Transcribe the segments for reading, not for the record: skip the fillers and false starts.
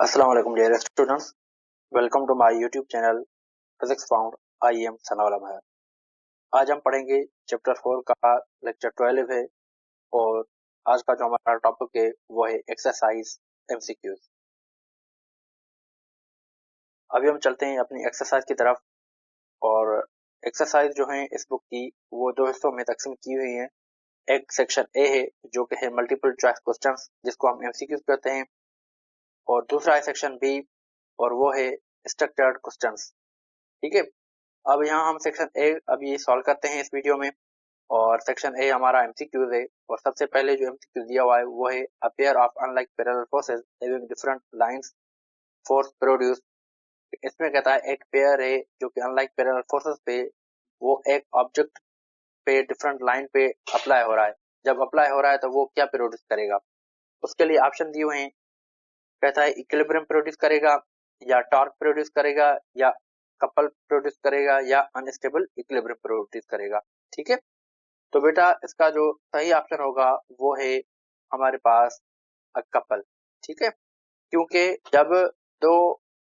अस्सलाम वालेकुम dear students, welcome to my YouTube channel physics found. I am Sanaul Ahmad. आज हम पढ़ेंगे चैप्टर 4 का लेक्चर 12 है और आज का जो हमारा टॉपिक है वो है एक्सरसाइज एमसीक्यूज। अभी हम चलते हैं अपनी एक्सरसाइज की तरफ। और एक्सरसाइज जो है इस बुक की वो दो हिस्सों में तकसीम की हुई है। एक सेक्शन ए है जो कि है मल्टीपल चॉइस क्वेश्चंस, जिसको हम एमसीक्यूज कहते हैं, और दूसरा है सेक्शन बी और वो है स्ट्रक्चर्ड क्वेश्चंस। ठीक है, अब यहाँ हम सेक्शन ए अभी सॉल्व करते हैं इस वीडियो में। और सेक्शन ए हमारा एमसीक्यूज है और सबसे पहले जो एमसीक्यू दिया हुआ है वो है a pair of unlike parallel forces having different lines force produce. इसमें कहता है एक पेयर है जो कि अनलाइक पैरेलल फोर्सेस पे वो एक ऑब्जेक्ट पे डिफरेंट लाइन पे अप्लाई हो रहा है। जब अप्लाई हो रहा है तो वो क्या प्रोड्यूस करेगा, उसके लिए ऑप्शन दिए हुए हैं। कहता है इक्विलिब्रियम प्रोड्यूस करेगा, या टॉर्क प्रोड्यूस करेगा, या कपल प्रोड्यूस करेगा, या अनस्टेबल इक्विलिब्रियम प्रोड्यूस करेगा। ठीक है, तो बेटा इसका जो सही ऑप्शन होगा वो है हमारे पास कपल। ठीक है, क्योंकि जब दो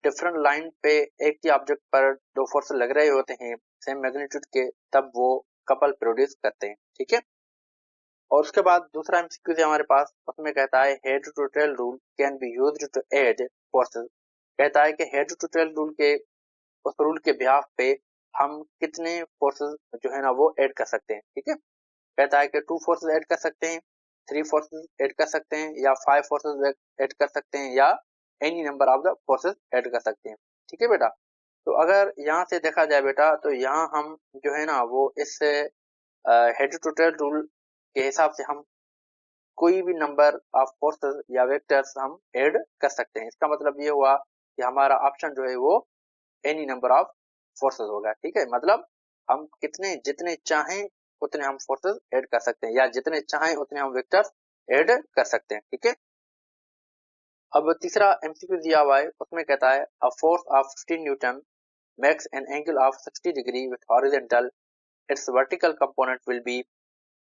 डिफरेंट लाइन पे एक ही ऑब्जेक्ट पर दो फोर्स लग रहे होते हैं सेम मैग्नीट्यूड के, तब वो कपल प्रोड्यूस करते हैं। ठीक है, और उसके बाद दूसरा एमसीक्यू है हमारे पास, उसमें कहता है head to tail rule can be used to add forces. कहता है कि हेड टू टेल रूल के उस रूल के बिहाफ पे हम कितने फोर्सेस जो है ना वो ऐड कर सकते हैं। ठीक है, कहता है कि 2 फोर्सेस ऐड कर सकते हैं, 3 फोर्सेस ऐड कर सकते हैं, या 5 फोर्सेस ऐड कर सकते हैं, या any number of the forces add कर सकते हैं। ठीक है बेटा, तो अगर यहाँ से देखा जाए बेटा तो यहाँ हम जो है ना वो इस हेड टू टेल रूल के हिसाब से हम कोई भी नंबर ऑफ फोर्सेस या वेक्टर्स हम ऐड कर सकते हैं। इसका मतलब ये हुआ कि हमारा ऑप्शन जो है वो एनी नंबर ऑफ फोर्सेस होगा। ठीक है, मतलब हम कितने जितने चाहें उतने हम फोर्सेस ऐड कर सकते हैं, या जितने चाहें उतने हम वेक्टर्स ऐड कर सकते हैं। ठीक है, अब तीसरा एमसीक्यू दिया हुआ है, उसमें कहता है a force of 15 Newton makes an angle of 60 degree with horizontal, it's vertical component will be.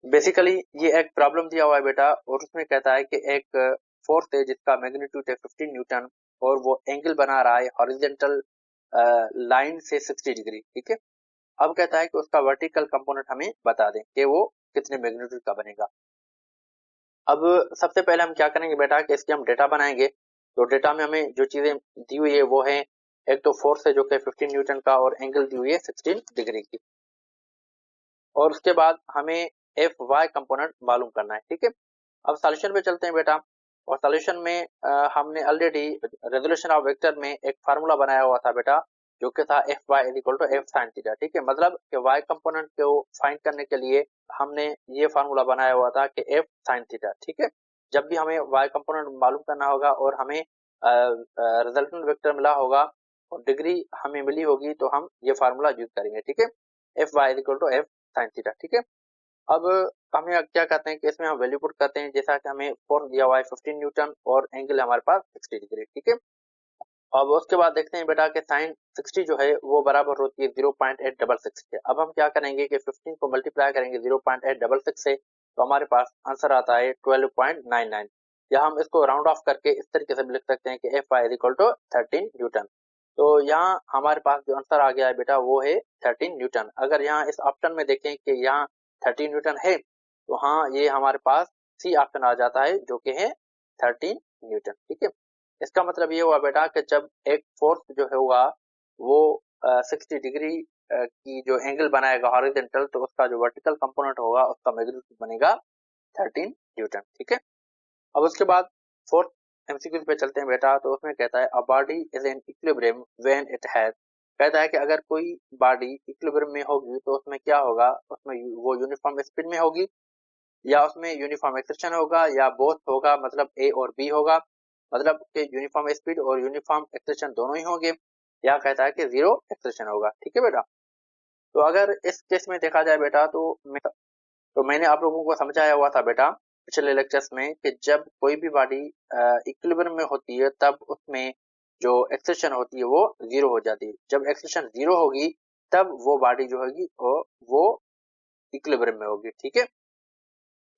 Basically ये एक प्रॉब्लम दिया हुआ है बेटा, और उसमें कहता है कि एक फोर्स है जिसका मैग्नीट्यूड है 15 न्यूटन और वो एंगल बना रहा है हॉरिजॉन्टल लाइन से 60 डिग्री। ठीक है, अब कहता है कि उसका वर्टिकल कंपोनेंट हमें बता दें कि वो कितने मैग्नीट्यूड का बनेगा। अब सबसे पहले हम क्या करेंगे बेटा कि इसके हम डेटा बनाएंगे। तो डेटा में हमें जो चीजें दी हुई है वो है, एक तो फोर्स है जो कि 15 न्यूटन का और एंगल दी हुई है 16 डिग्री की, और उसके बाद हमें एफ वाई कंपोनेंट मालूम करना है। ठीक है, अब सॉल्यूशन पे चलते हैं बेटा। और सॉल्यूशन में हमने ऑलरेडी रेजोल्यूशन ऑफ वेक्टर में एक फार्मूला बनाया हुआ था बेटा, जो कि था F Y is equal to F sine theta. ठीक है, मतलब कि वाई कंपोनेंट को फाइंड करने के लिए हमने ये फार्मूला बनाया हुआ था कि एफ साइन थीटा। ठीक है, जब भी हमें वाई कंपोनेंट मालूम करना होगा और हमें रिजल्टेंट वेक्टर मिला होगा और डिग्री हमें मिली होगी तो हम ये फार्मूला यूज करेंगे। ठीक है, F Y is equal to F sine theta. ठीक है, अब हमें क्या करते हैं कि इसमें हम वैल्यू पुट करते हैं, जैसा कि हमें फोर्स दिया हुआ है 15 न्यूटन और एंगल हमारे पास 60 डिग्री। ठीक है, अब उसके बाद देखते हैं बेटा कि साइन 60 जो है वो बराबर होती है 0.866 के। अब हम क्या करेंगे कि 15 को मल्टीप्लाई करेंगे 0.866 से, तो हमारे पास आंसर आता है 12.99, या हम इसको राउंड ऑफ करके इस तरीके से भी लिख सकते हैं कि F I equal to 13 newton. तो यहाँ हमारे पास जो आंसर आ गया है बेटा वो है 13 न्यूटन। अगर यहाँ इस ऑप्शन में देखें कि यहाँ 13 न्यूटन है तो हाँ ये हमारे पास सी ऑप्शन आ जाता है जो कि है 13 न्यूटन। ठीक है, इसका मतलब ये हुआ बेटा कि जब एक फोर्स जो होगा वो 60 डिग्री की जो एंगल बनाएगा हॉरिजॉन्टल, तो उसका जो वर्टिकल कंपोनेंट होगा उसका मैग्नीट्यूड बनेगा 13 न्यूटन। ठीक है, अब उसके बाद फोर्थ एमसीक्यू पे चलते हैं बेटा। तो उसमें कहता है a body is in equilibrium when it has. कहता है कि अगर कोई बॉडी इक्विलिब्रियम में होगी तो उसमें क्या होगा, उसमें वो यूनिफॉर्म स्पीड में होगी, या उसमें यूनिफॉर्म एक्सेलरेशन होगा, या बोथ होगा, मतलब ए और बी होगा, मतलब कि यूनिफॉर्म स्पीड और यूनिफॉर्म एक्सेलरेशन दोनों ही होंगे, या कहता है कि जीरो एक्सेलरेशन होगा। ठीक है बेटा, तो अगर इस केस में देखा जाए बेटा तो मैंने आप लोगों को समझाया हुआ था बेटा पिछले लेक्चर्स में कि जब कोई भी बॉडी इक्विलिब्रियम में होती है तब उसमें जो एक्सेलरेशन होती है वो जीरो हो जाती है। जब एक्सेलरेशन जीरो होगी तब वो बॉडी जो होगी वो इक्विलिब्रियम में होगी। ठीक है,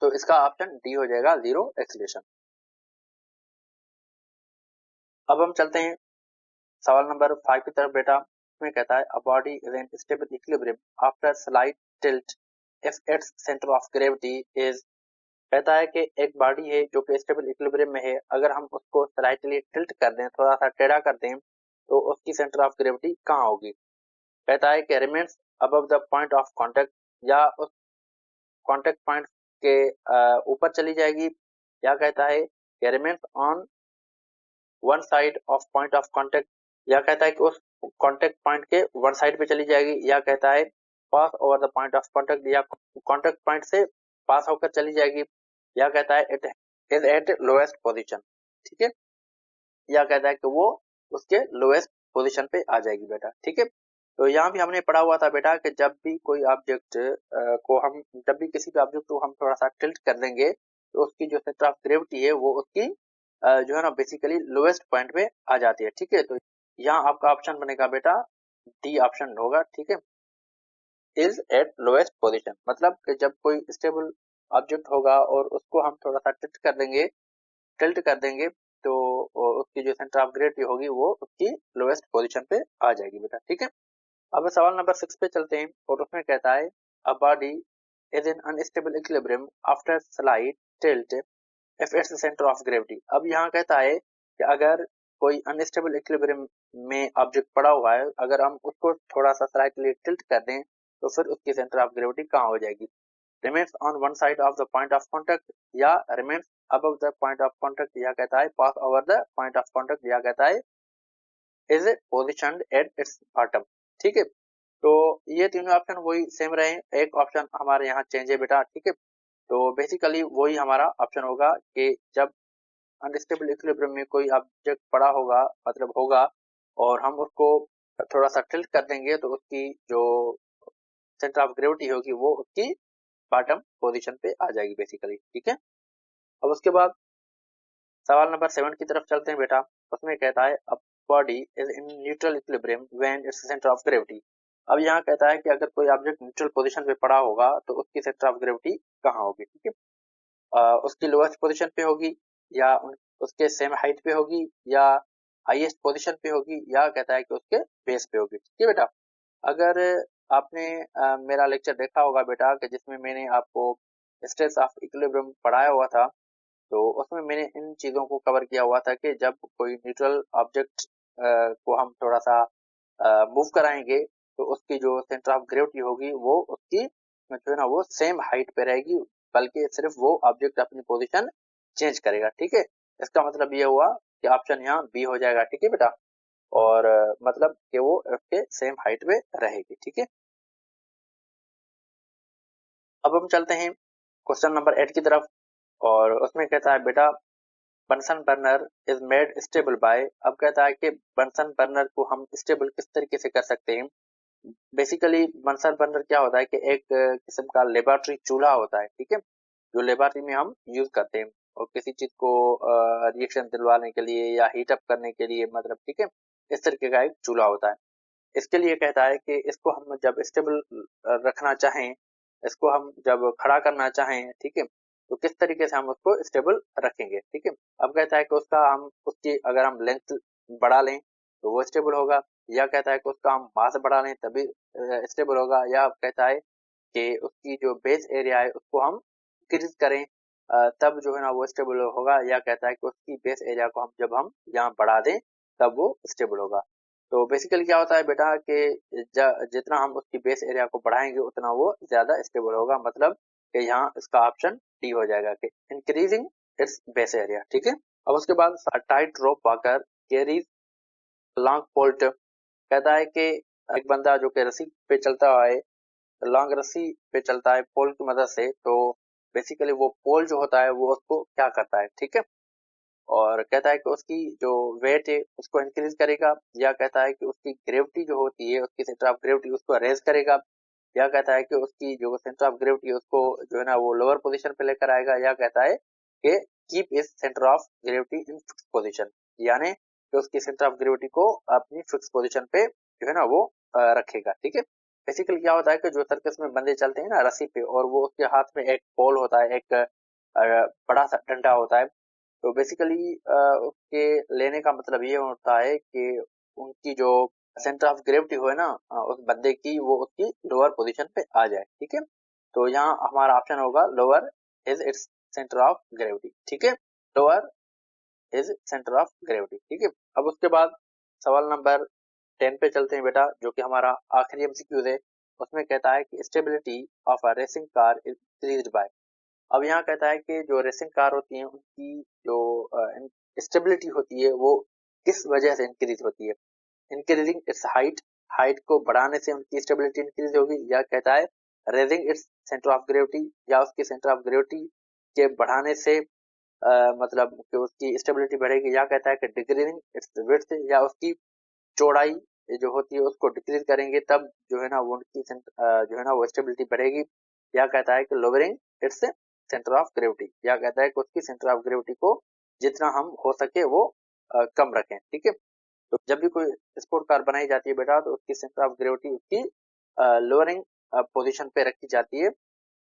तो इसका ऑप्शन डी हो जाएगा, जीरो एक्सीलरेशन। अब हम चलते हैं सवाल नंबर 5 की तरफ बेटा। इसमें कहता है a body is in stable equilibrium after slight tilt if its centre of gravity is. कहता है कि एक बॉडी है जो कि स्टेबल इक्विलिब्रियम में है, अगर हम उसको स्लाइटली टिल्ट कर दें, थोड़ा सा टेढ़ा कर दें, तो उसकी सेंटर ऑफ ग्रेविटी कहाँ होगी। कहता है कि remains above the point of contact, या उस कांटेक्ट पॉइंट के ऊपर चली जाएगी, या कहता है कि remains on one side of point of contact, या कहता है कि उस कांटेक्ट पॉइंट के वन साइड पे चली जाएगी, या कहता है pass over the point of contact, या कांटेक्ट पॉइंट से पास होकर चली जाएगी, या कहता है it is at lowest position. ठीक है, या कहता है कि वो उसके लोएस्ट पोजीशन पे आ जाएगी बेटा। ठीक है, तो यहाँ भी हमने पढ़ा हुआ था बेटा कि जब भी कोई ऑब्जेक्ट को हम जब भी किसी भी ऑब्जेक्ट को हम थोड़ा सा टिल्ट कर देंगे, तो उसकी जो सेंटर ऑफ ग्रेविटी है वो उसकी जो है ना बेसिकली लोएस्ट पॉइंट पे आ जाती है। ठीक है, तो यहाँ आपका ऑप्शन बनेगा बेटा डी ऑप्शन होगा। ठीक है, इज एट लोएस्ट पोजीशन, मतलब कि जब कोई स्टेबल ऑब्जेक्ट होगा और उसको हम थोड़ा सा टिल्ट कर देंगे, तो उसकी जो सेंटर ऑफ ग्रेविटी होगी वो उसकी लोएस्ट पोजीशन पे आ जाएगी बेटा। ठीक है, अब सवाल नंबर 6 पे चलते हैं और उसमें कहता है a body is in unstable equilibrium after slight tilt if its centre of gravity. अब यहाँ कहता है कि अगर कोई अनस्टेबल इक्विलिब्रियम में ऑब्जेक्ट पड़ा हुआ है, अगर हम उसको थोड़ा सा स्लाइटली टिल्ट कर दें, तो फिर उसकी सेंटर ऑफ ग्रेविटी कहाँ हो जाएगी। Remains on one side of the point of contact, या remains above the point of contact, या कहता है pass over the point of contact, या कहता है is positioned at its bottom. ठीक है, तो ये तीनों ऑप्शन वही सेम रहे, एक ऑप्शन हमारे यहाँ चेंज है बेटा। ठीक है, तो बेसिकली वही हमारा ऑप्शन होगा कि जब अनस्टेबल इक्विलिब्रियम में कोई ऑब्जेक्ट पड़ा होगा, मतलब होगा, और हम उसको थोड़ा सा टिल्ट कर देंगे, तो उसकी जो सेंटर ऑफ ग्रेविटी होगी वो उसकी बॉटम पोजीशन पे आ जाएगी बेसिकली। ठीक है, अब उसके बाद सवाल नंबर 7 की तरफ चलते हैं बेटा। उसमें कहता है a body is in neutral equilibrium when its centre of gravity. अब यहाँ कहता है कि अगर कोई ऑब्जेक्ट न्यूट्रल पोजीशन पे पड़ा होगा, तो उसकी सेंटर ऑफ ग्रेविटी कहाँ होगी। ठीक है, उसकी लोएस्ट पोजीशन पे होगी, या उसके सेम हाइट पे होगी, या हाईएस्ट पोजीशन पे होगी, या कहता है कि उसके बेस पे होगी। ठीक है बेटा, अगर आपने मेरा लेक्चर देखा होगा बेटा कि जिसमें मैंने आपको स्टेट्स ऑफ इक्विलिब्रियम पढ़ाया हुआ था, तो उसमें मैंने इन चीज़ों को कवर किया हुआ था कि जब कोई न्यूट्रल ऑब्जेक्ट को हम थोड़ा सा मूव कराएंगे, तो उसकी जो सेंटर ऑफ ग्रेविटी होगी वो उसकी जो है ना वो सेम हाइट पे रहेगी, बल्कि सिर्फ वो ऑब्जेक्ट अपनी पोजीशन चेंज करेगा। ठीक है, इसका मतलब ये हुआ कि ऑप्शन यहाँ बी हो जाएगा। ठीक है बेटा, और मतलब कि वो उसके सेम हाइट पे रहेगी। ठीक है, अब हम चलते हैं क्वेश्चन नंबर 8 की तरफ, और उसमें कहता है बेटा Bunsen burner is made stable by. अब कहता है कि बंसन बर्नर को हम स्टेबल किस तरीके से कर सकते हैं। बेसिकली बंसन बर्नर क्या होता है कि एक किस्म का लेबोरेटरी चूल्हा होता है। ठीक है, जो लेबोरेटरी में हम यूज करते हैं और किसी चीज को रिएक्शन दिलवाने के लिए या हीट अप करने के लिए, मतलब ठीक है, इस तरीके का एक चूल्हा होता है। इसके लिए कहता है कि इसको हम जब स्टेबल रखना चाहें, इसको हम जब खड़ा करना चाहें, ठीक है, तो किस तरीके से हम उसको स्टेबल रखेंगे। ठीक है, अब कहता है कि उसका हम उसकी अगर हम लेंथ बढ़ा लें तो वो स्टेबल होगा, या कहता है कि उसका हम मास बढ़ा लें तभी स्टेबल होगा, या कहता है कि उसकी जो बेस एरिया है उसको हम इंक्रीज करें तब जो है ना वो स्टेबल होगा, या कहता है कि उसकी बेस एरिया को हम जब हम यहाँ बढ़ा दें तब वो स्टेबल होगा। तो बेसिकली क्या होता है बेटा कि जितना हम उसकी बेस एरिया को बढ़ाएंगे उतना वो ज्यादा स्टेबल होगा, मतलब कि यहाँ इसका ऑप्शन डी हो जाएगा कि इंक्रीजिंग इट्स बेस एरिया। ठीक है, अब उसके बाद tight rope walker carries long pole. कहता है कि एक बंदा जो कि रस्सी पे चलता है, लॉन्ग रस्सी पे चलता है पोल की मदद से, तो बेसिकली वो पोल जो होता है वो उसको क्या करता है। ठीक है, और कहता है कि उसकी जो वेट है उसको इंक्रीज करेगा, या कहता है कि उसकी ग्रेविटी जो होती है, उसकी सेंटर ऑफ ग्रेविटी उसको रेज करेगा, या कहता है कि उसकी जो सेंटर ऑफ ग्रेविटी है उसको जो है ना वो लोअर पोजीशन पे लेकर आएगा, या कहता है कि keep is centre of gravity in fix position, यानी कि उसकी सेंटर ऑफ ग्रेविटी को अपनी फिक्स पोजीशन पे जो है ना वो रखेगा। ठीक है, बेसिकली क्या होता है कि जो सर्कस में बंदे चलते हैं ना रस्सी पे, और वो उसके हाथ में एक पोल होता है, एक बड़ा सा डंडा होता है। तो बेसिकली उसके लेने का मतलब ये होता है कि उनकी जो सेंटर ऑफ ग्रेविटी हो है ना उस बंदे की, वो उसकी लोअर पोजीशन पे आ जाए। ठीक है, तो यहाँ हमारा ऑप्शन होगा lower is its centre of gravity. ठीक है, lower is centre of gravity. ठीक है, अब उसके बाद सवाल नंबर 10 पे चलते हैं बेटा, जो कि हमारा आखिरी एमसीक्यूज है। उसमें कहता है कि stability of a racing car is increased by. अब यहाँ कहता है कि जो रेसिंग कार होती हैं उनकी जो स्टेबिलिटी होती है वो किस वजह से इंक्रीज होती है। इंक्रीजिंग इट्स हाइट, हाइट को बढ़ाने से उनकी स्टेबिलिटी इंक्रीज होगी, या कहता है raising its centre of gravity, या उसके सेंटर ऑफ ग्रेविटी के बढ़ाने से मतलब कि उसकी स्टेबिलिटी बढ़ेगी, या कहता है कि डिक्रीजिंग इट्स विड्थ, या उसकी चौड़ाई जो होती है उसको डिक्रीज करेंगे तब जो है ना वो उनकी जो है ना वो स्टेबिलिटी बढ़ेगी, या कहता है कि lowering its centre of gravity, या कहता है कि उसकी सेंटर ऑफ ग्रेविटी को जितना हम हो सके वो कम रखें। ठीक है, तो जब भी कोई स्पोर्ट कार बनाई जाती है बेटा तो उसकी सेंटर ऑफ ग्रेविटी उसकी लोअरिंग पोजीशन पे रखी जाती है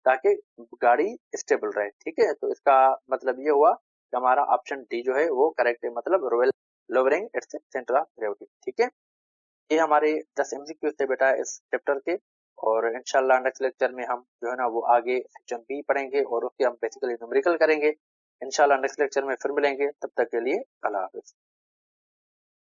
ताकि गाड़ी स्टेबल रहे। ठीक है, तो इसका मतलब ये हुआ कि हमारा ऑप्शन डी जो है वो करेक्ट है, मतलब royal lowering its centre of gravity. ठीक है, ये हमारे 10 एमसीक्यूज थे बेटा इस चैप्टर के, और इंशाल्लाह नेक्स्ट लेक्चर में हम जो है ना वो आगे सेक्शन बी पढ़ेंगे और उसके हम बेसिकली न्यूमेरिकल करेंगे। इंशाल्लाह नेक्स्ट लेक्चर में फिर मिलेंगे, तब तक के लिए अल्लाह हाफिज।